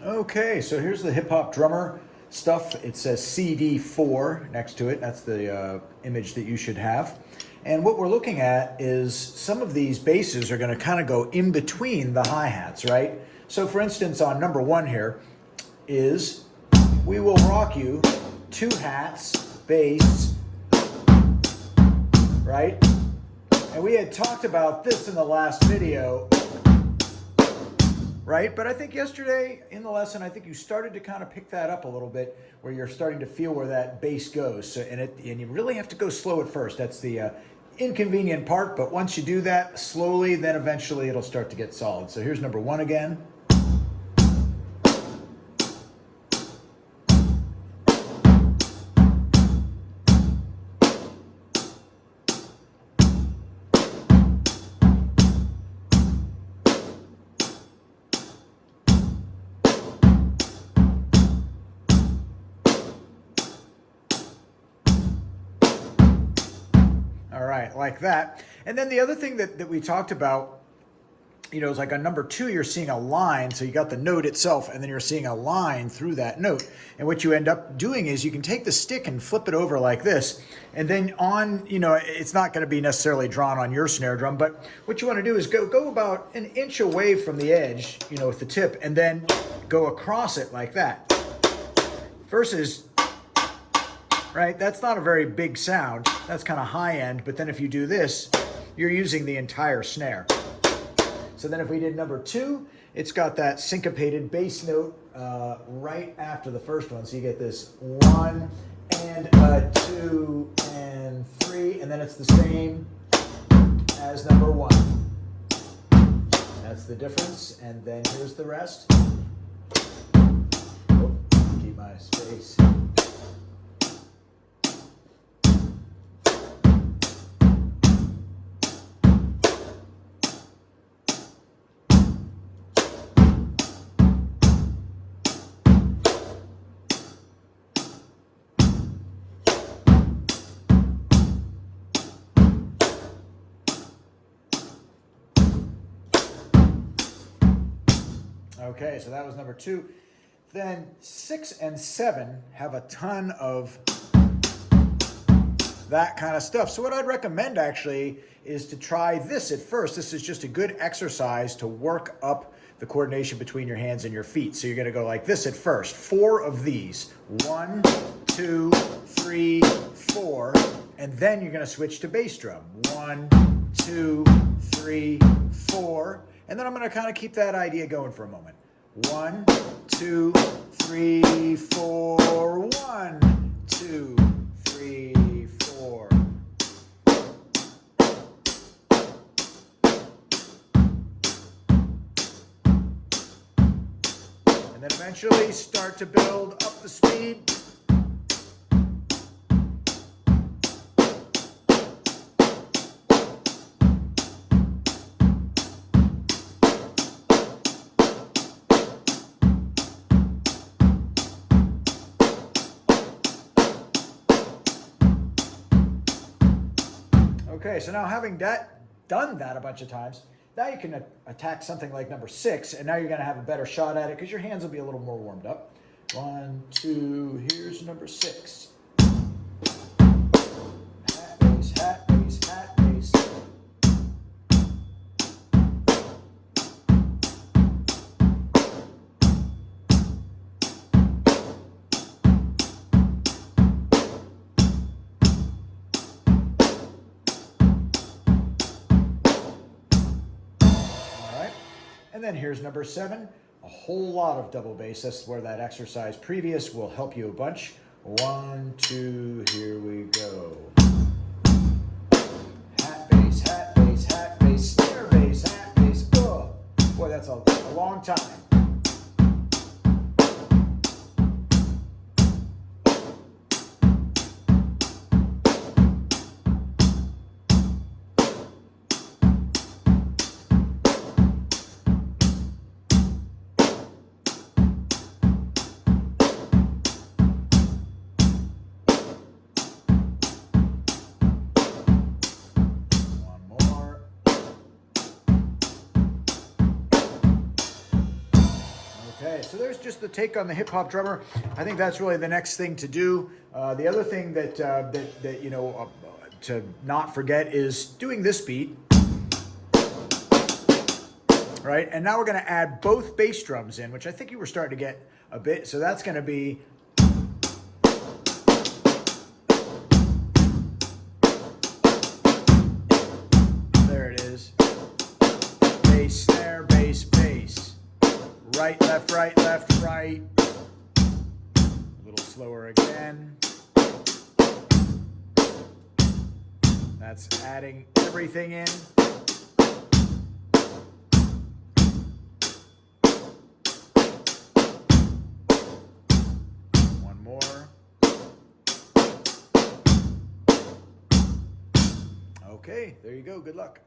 Okay, so here's the hip hop drummer stuff. It says CD4 next to it. That's the image that you should have. And what we're looking at is some of these basses are going to kind of go in between the hi-hats, right? So for instance, on number one here is We Will Rock You, two hats, bass, right? And we had talked about this in the last video, right? But I think yesterday in the lesson, I think you started to kind of pick that up a little bit, where you're starting to feel where that bass goes. So, and you really have to go slow at first. That's the inconvenient part. But once you do that slowly, then eventually it'll start to get solid. So here's number one again. All right, like that. And then the other thing that we talked about, you know, is like on number two, you're seeing a line. So you got the note itself, and then you're seeing a line through that note. And what you end up doing is you can take the stick and flip it over like this. And then on, you know, it's not going to be necessarily drawn on your snare drum, but what you want to do is go about an inch away from the edge, you know, with the tip, and then go across it like that. Versus, right, that's not a very big sound. That's kind of high end, but then if you do this, you're using the entire snare. So then if we did number two, it's got that syncopated bass note right after the first one. So you get this one and a two and three, and then it's the same as number one. That's the difference, and then here's the rest. Oh, keep my space. Okay, so that was number two. Then 6 and 7 have a ton of that kind of stuff. So what I'd recommend actually is to try this at first. This is just a good exercise to work up the coordination between your hands and your feet. So you're going to go like this at first. 4 of these. 1, 2, 3, 4. And then you're going to switch to bass drum. 1, 2, 3, 4. And then I'm going to kind of keep that idea going for a moment. 1, 2, 3, 4. 1, 2, 3, 4. And then eventually start to build up the speed. Okay, so now having done that a bunch of times, now you can attack something like number 6, and now you're going to have a better shot at it because your hands will be a little more warmed up. 1, 2, here's number 6. Hat, bass, hat, bass, hat, bass. And then here's number 7, a whole lot of double bass. That's where that exercise previous will help you a bunch. 1, 2, here we go. Hat bass, hat bass, hat bass, snare bass, hat bass. Oh, boy, that's a long time. Okay, so there's just the take on the hip hop drummer. I think that's really the next thing to do. The other thing that you know to not forget is doing this beat, right? And now we're going to add both bass drums in, which I think you were starting to get a bit. So that's going to be. There it is. Bass, snare, bass, bass. Right, left, right, left, right. A little slower again. That's adding everything in. One more. Okay, there you go. Good luck.